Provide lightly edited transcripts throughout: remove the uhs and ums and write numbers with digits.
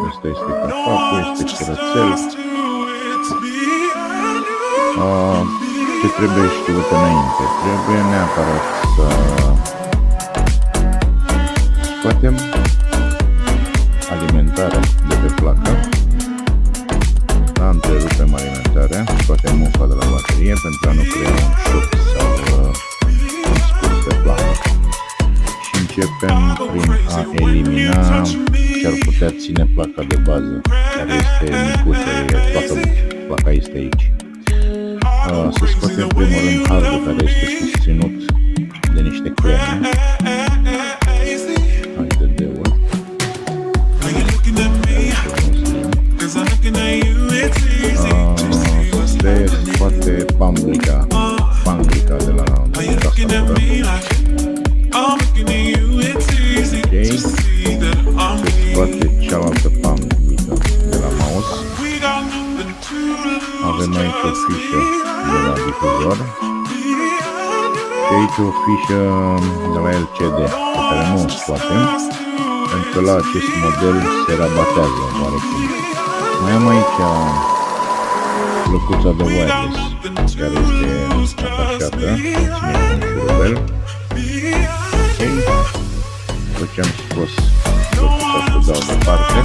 Asta este capacul, este curățel. Ce trebuie știut înainte? Trebuie neapărat să scoatem alimentarea de pe placă. Întrerupem alimentarea, scoatem mufa de la baterie pentru a nu crea un șoc sau un scurs pe placă. Și începem prin a elimina ce ar putea ține placa de bază, care este micuță, placa este aici. Să scoatem primul rând hardul care este susținut de niște creme. HDD-ul. Se scoate panglica de la tastatură. Ok. Se scoate cealaltă panglică de la mouse. Avem aici o fișă de la difuzor. Și aici o fișă de la LCD pe care nu o scoatem, pentru că la acest model se rabatează oarecum. Mai am aici plăcuța de wireless care este atașată, ține un șurubel. Ok. După ce am scos plăcuța, să dau departe.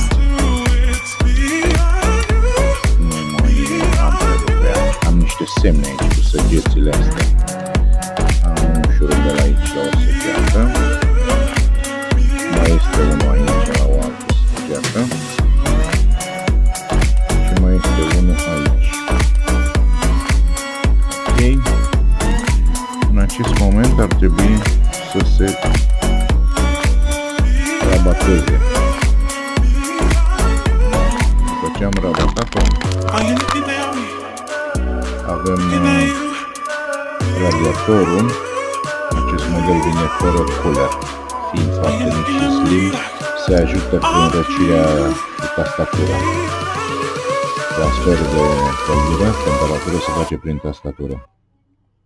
Am niște semne aici cu săgețile astea. Am un șurubel aici la o săgeată. Mai este unul aici la o altă săgeată. Și mai este unul aici. Ok. În acest moment ar trebui să se rabateze. După ce am rabatat-o, avem radiatorul. Acest model vine fără cooler, fiind foarte mic și slim, se ajută prin răcirea de tastatură. Transfer de căldură, temperatură se face prin tastatură.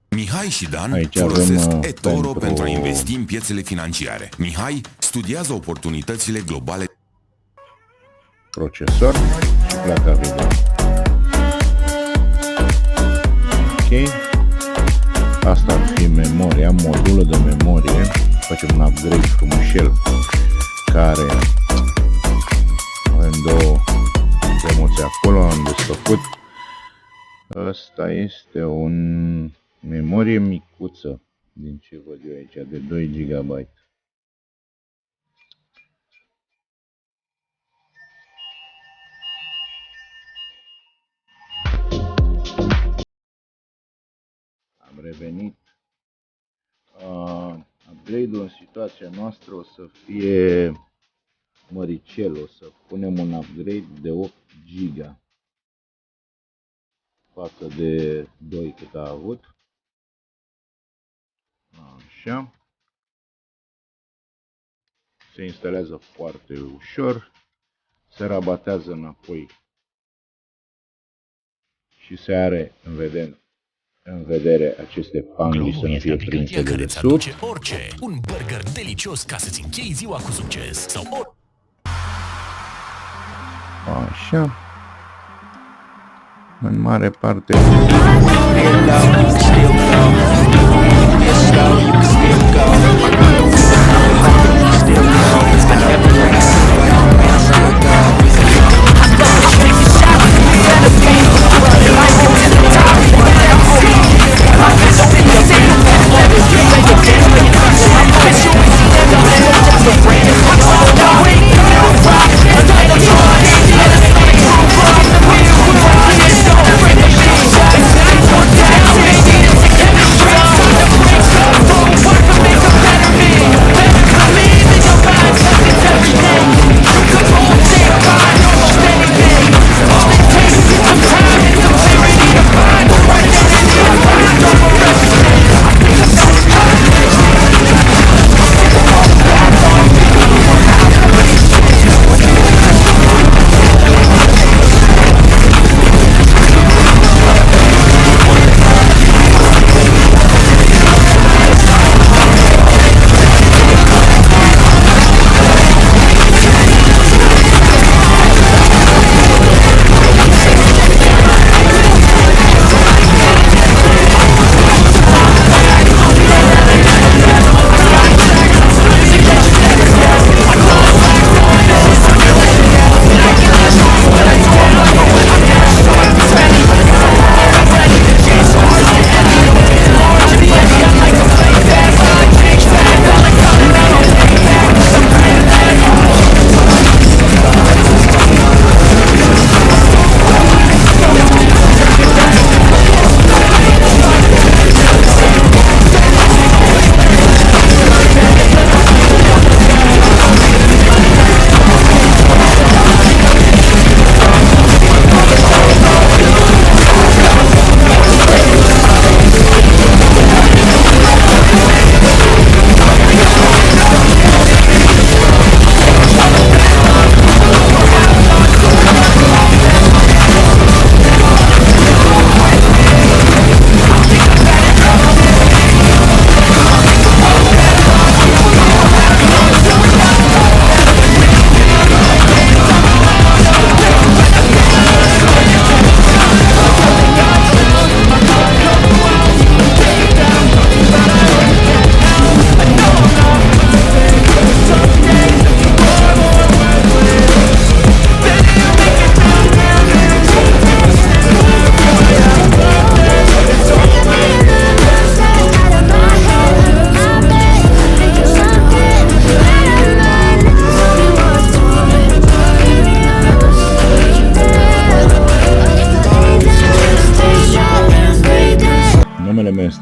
Mihai și Dan aici folosesc avem eToro pentru a investi în piețele financiare. Mihai studiază oportunitățile globale. Procesor și placa video. Ok. Asta ar fi memoria, modulul de memorie. Facem un upgrade frumușel care avem două emoții acolo, am desfăcut. Asta este un memorie micuță din ce văd eu aici, de 2 GB. Am revenit. Upgrade-ul în situația noastră o să fie măricel, o să punem un upgrade de 8 GB față de 2 cât a avut. Așa. Se instalează foarte ușor, se rabatează înapoi și se are în vedere aceste pangli să nu fie prinse de desubt. Orice, un burger delicios ca să-ți închei ziua cu succes sau Așa. În mare parte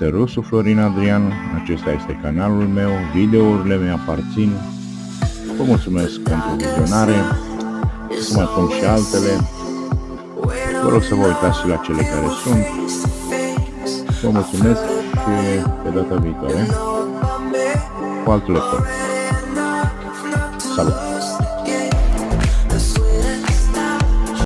este Rusu Florin Adrian, acesta este canalul meu, videourile mi aparțin. Vă mulțumesc pentru vizionare, să mai pun și altele. Vă rog să vă uitați și la cele care sunt. Vă mulțumesc și pe data viitoare cu altul lector. Salut!